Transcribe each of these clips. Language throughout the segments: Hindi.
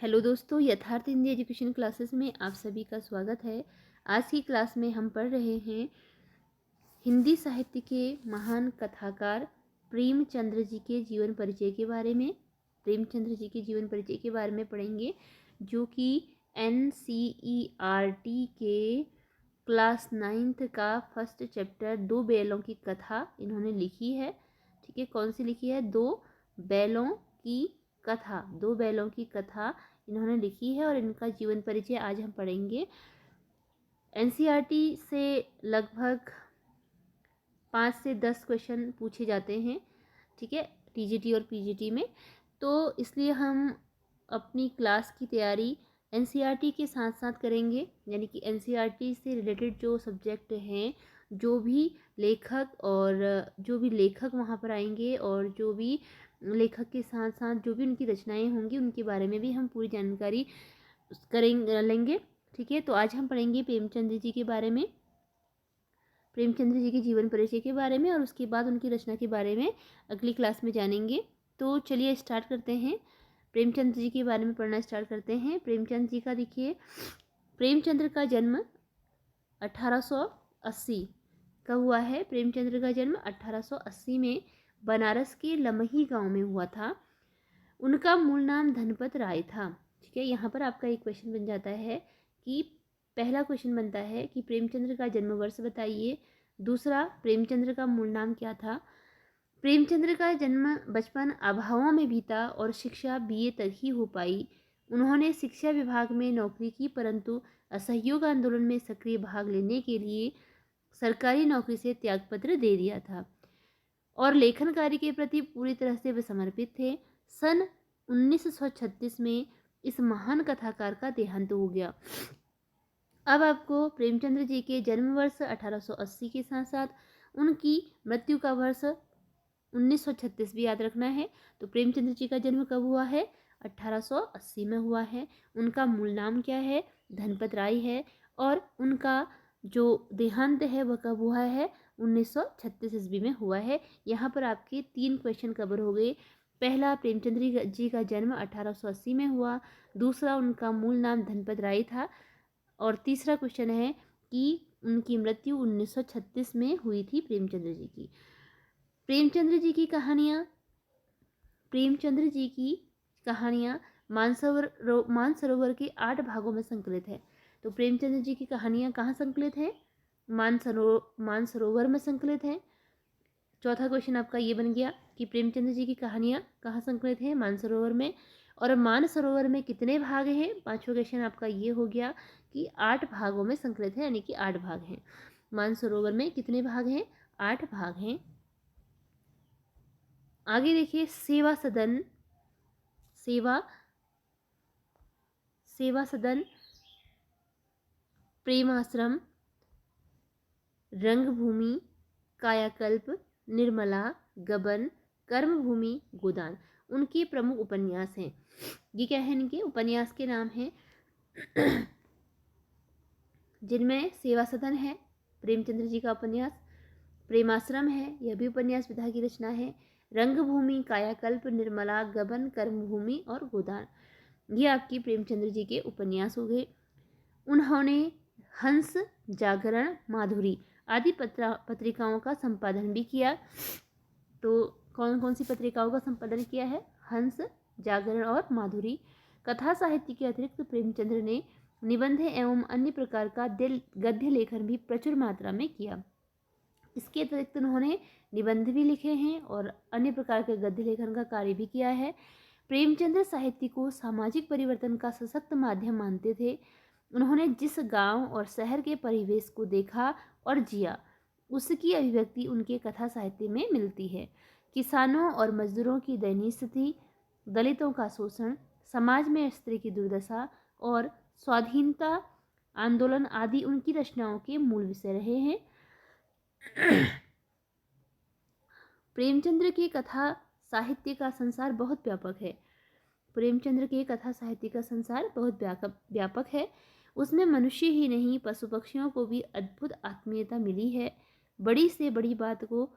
हेलो दोस्तों, यथार्थ हिंदी एजुकेशन क्लासेस में आप सभी का स्वागत है। आज की क्लास में हम पढ़ रहे हैं हिंदी साहित्य के महान कथाकार प्रेमचंद्र जी के जीवन परिचय के बारे में। प्रेमचंद्र जी के जीवन परिचय के बारे में पढ़ेंगे, जो कि NCERT के क्लास 9th का फर्स्ट चैप्टर दो बैलों की कथा इन्होंने लिखी है। ठीक है, कौन सी लिखी है? दो बैलों की कथा इन्होंने लिखी है और इनका जीवन परिचय आज हम पढ़ेंगे। NCERT से लगभग 5 से 10 क्वेश्चन पूछे जाते हैं, ठीक है, TGT और PGT में। तो इसलिए हम अपनी क्लास की तैयारी NCERT के साथ साथ करेंगे, यानी कि NCERT से रिलेटेड जो सब्जेक्ट हैं, जो भी लेखक वहाँ पर आएंगे और जो भी लेखक के साथ साथ जो भी उनकी रचनाएं होंगी उनके बारे में भी हम पूरी जानकारी लेंगे। ठीक है, तो आज हम पढ़ेंगे प्रेमचंद्र जी के बारे में, प्रेमचंद्र जी के जीवन परिचय के बारे में, और उसके बाद उनकी रचना के बारे में अगली क्लास में जानेंगे। तो चलिए स्टार्ट करते हैं, प्रेमचंद्र जी के बारे में पढ़ना स्टार्ट करते हैं। प्रेमचंद्र जी का देखिए, प्रेमचंद्र का जन्म 1880 का हुआ है। प्रेमचंद्र का जन्म 1880 में बनारस के लमही गांव में हुआ था। उनका मूल नाम धनपत राय था। ठीक है, यहाँ पर आपका एक क्वेश्चन बन जाता है कि पहला क्वेश्चन बनता है कि प्रेमचंद्र का जन्म वर्ष बताइए। दूसरा, प्रेमचंद्र का मूल नाम क्या था। प्रेमचंद्र का जन्म बचपन अभावों में बीता और शिक्षा BA तक ही हो पाई। उन्होंने शिक्षा विभाग में नौकरी की, परंतु असहयोग आंदोलन में सक्रिय भाग लेने के लिए सरकारी नौकरी से त्यागपत्र दे दिया था और लेखन कार्य के प्रति पूरी तरह से वे समर्पित थे। सन 1936 में इस महान कथाकार का देहांत हो गया। अब आपको प्रेमचंद्र जी के जन्म वर्ष 1880 के साथ साथ उनकी मृत्यु का वर्ष 1936 भी याद रखना है। तो प्रेमचंद्र जी का जन्म कब हुआ है? 1880 में हुआ है। उनका मूल नाम क्या है? धनपत राय है। और उनका जो देहांत है वह कब हुआ है? 1936 ईस्वी में हुआ है। यहाँ पर आपके 3 क्वेश्चन कवर हो गए। पहला, प्रेमचंद्र जी का जन्म 1880 में हुआ। दूसरा, उनका मूल नाम धनपत राय था। और तीसरा क्वेश्चन है कि उनकी मृत्यु 1936 में हुई थी प्रेमचंद्र जी की। प्रेमचंद्र जी की कहानियाँ मानसरोवर के 8 भागों में संकलित है। तो प्रेमचंद्र जी की कहानियाँ कहाँ संकलित है? मानसरोवर में संकलित है। चौथा क्वेश्चन आपका ये बन गया कि प्रेमचंद्र जी की कहानियाँ कहाँ संकलित है? मानसरोवर में। और मानसरोवर में कितने भाग हैं? पांचवा क्वेश्चन आपका ये हो गया कि 8 भागों में संकलित है, यानी कि 8 भाग हैं। मानसरोवर में कितने भाग हैं? 8 भाग हैं। आगे देखिए, सेवा सदन, प्रेमाश्रम, रंगभूमि, कायाकल्प, निर्मला, गबन, कर्मभूमि, गोदान उनके प्रमुख उपन्यास हैं। ये क्या है? इनके उपन्यास के नाम हैं, जिनमें सेवा सदन है, प्रेमचंद्र जी का उपन्यास। प्रेमाश्रम है, यह भी उपन्यास विधा की रचना है। रंगभूमि, कायाकल्प, निर्मला, गबन, कर्मभूमि और गोदान, ये आपकी प्रेमचंद्र जी के उपन्यास हो गए। उन्होंने हंस, जागरण, माधुरी आदि पत्रिकाओं का संपादन भी किया। तो कौन कौन सी पत्रिकाओं का संपादन किया है? हंस, जागरण और माधुरी। कथा साहित्य के अतिरिक्त प्रेमचंद्र ने निबंध एवं अन्य प्रकार का गद्य लेखन भी प्रचुर मात्रा में किया। इसके अतिरिक्त उन्होंने निबंध भी लिखे हैं और अन्य प्रकार के गद्य लेखन का कार्य भी किया है। प्रेमचंद्र साहित्य को सामाजिक परिवर्तन का सशक्त माध्यम मानते थे। उन्होंने जिस गांव और शहर के परिवेश को देखा और जिया, उसकी अभिव्यक्ति उनके कथा साहित्य में मिलती है। किसानों और मजदूरों की दयनीय स्थिति, दलितों का शोषण, समाज में स्त्री की दुर्दशा और स्वाधीनता आंदोलन आदि उनकी रचनाओं के मूल विषय रहे हैं। प्रेमचंद्र की कथा साहित्य का संसार बहुत व्यापक है। प्रेमचंद्र के कथा साहित्य का संसार बहुत व्यापक है। उसमें मनुष्य ही नहीं, पशु पक्षियों को भी अद्भुत आत्मीयता मिली है। बड़ी से बड़ी बात को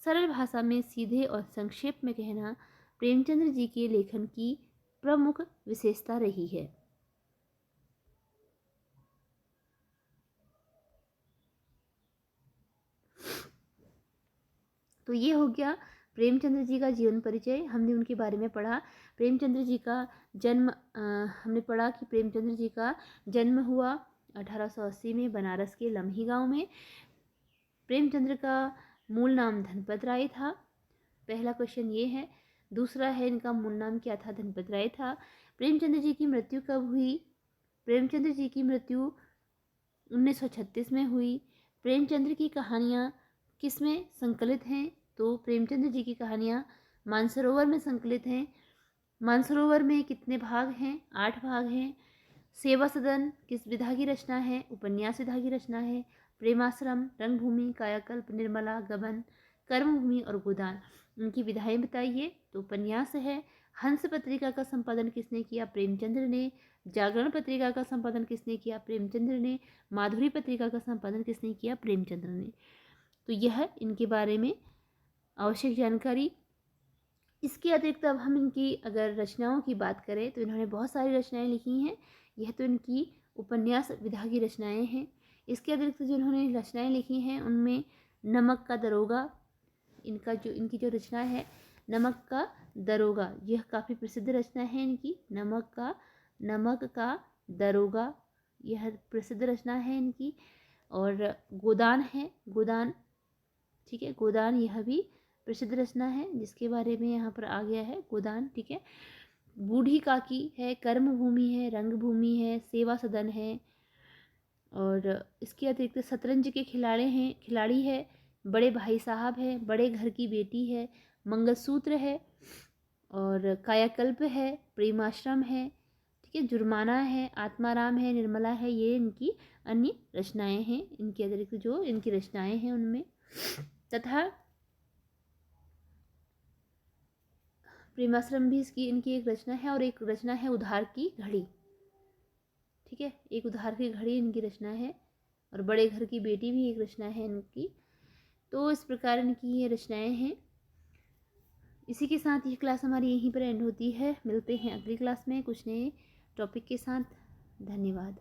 सरल भाषा में सीधे और संक्षेप में कहना प्रेमचंद्र जी के लेखन की प्रमुख विशेषता रही है। तो ये हो गया प्रेमचंद्र जी का जीवन परिचय, हमने उनके बारे में पढ़ा। प्रेमचंद्र जी का जन्म हमने पढ़ा कि प्रेमचंद्र जी का जन्म हुआ 1880 में बनारस के लम्ही गांव में। प्रेमचंद्र का मूल नाम धनपत राय था। पहला क्वेश्चन ये है। दूसरा है इनका मूल नाम क्या था? धनपत राय था। प्रेमचंद्र जी की मृत्यु कब हुई? प्रेमचंद्र जी की मृत्यु 1936 में हुई। प्रेमचंद्र की कहानियाँ किस में संकलित हैं? तो प्रेमचंद्र जी की कहानियाँ मानसरोवर में संकलित हैं। मानसरोवर में कितने भाग हैं? 8 भाग हैं। सेवा सदन किस विधा की रचना है? उपन्यास विधा की रचना है। प्रेमाश्रम, रंगभूमि, कायाकल्प, निर्मला, गबन, कर्मभूमि और गोदान, उनकी विधाएं बताइए। तो उपन्यास है। हंस पत्रिका का संपादन किसने किया? प्रेमचंद्र ने। जागरण पत्रिका का संपादन किसने किया? प्रेमचंद्र ने। माधुरी पत्रिका का संपादन किसने किया? प्रेमचंद्र ने। तो यह इनके बारे में आवश्यक जानकारी। इसके अतिरिक्त अब हम इनकी अगर रचनाओं की बात करें तो इन्होंने बहुत सारी रचनाएं लिखी हैं। यह तो इनकी उपन्यास विधा की रचनाएं हैं। इसके अतिरिक्त जो इन्होंने रचनाएं लिखी हैं उनमें नमक का दरोगा, इनकी जो रचना है नमक का दरोगा, यह काफ़ी प्रसिद्ध रचना है इनकी। नमक का दरोगा, यह प्रसिद्ध रचना है इनकी। और गोदान है, गोदान, ठीक है, गोदान यह भी प्रसिद्ध रचना है जिसके बारे में यहाँ पर आ गया है गोदान, ठीक है। बूढ़ी काकी है, कर्मभूमि है, रंगभूमि है, सेवा सदन है। और इसके अतिरिक्त शतरंज के खिलाड़ी है, बड़े भाई साहब है, बड़े घर की बेटी है, मंगलसूत्र है, और कायाकल्प है, प्रेमाश्रम है, ठीक है, जुर्माना है, आत्माराम है, निर्मला है। ये इनकी अन्य रचनाएं हैं। इनके अतिरिक्त जो इनकी रचनाएं हैं उनमें तथा प्रेमाश्रम भी इसकी इनकी एक रचना है। और एक रचना है उधार की घड़ी, ठीक है, एक उधार की घड़ी इनकी रचना है। और बड़े घर की बेटी भी एक रचना है इनकी। तो इस प्रकार इनकी ये रचनाएं हैं। इसी के साथ ये क्लास हमारी यहीं पर एंड होती है। मिलते हैं अगली क्लास में कुछ नए टॉपिक के साथ। धन्यवाद।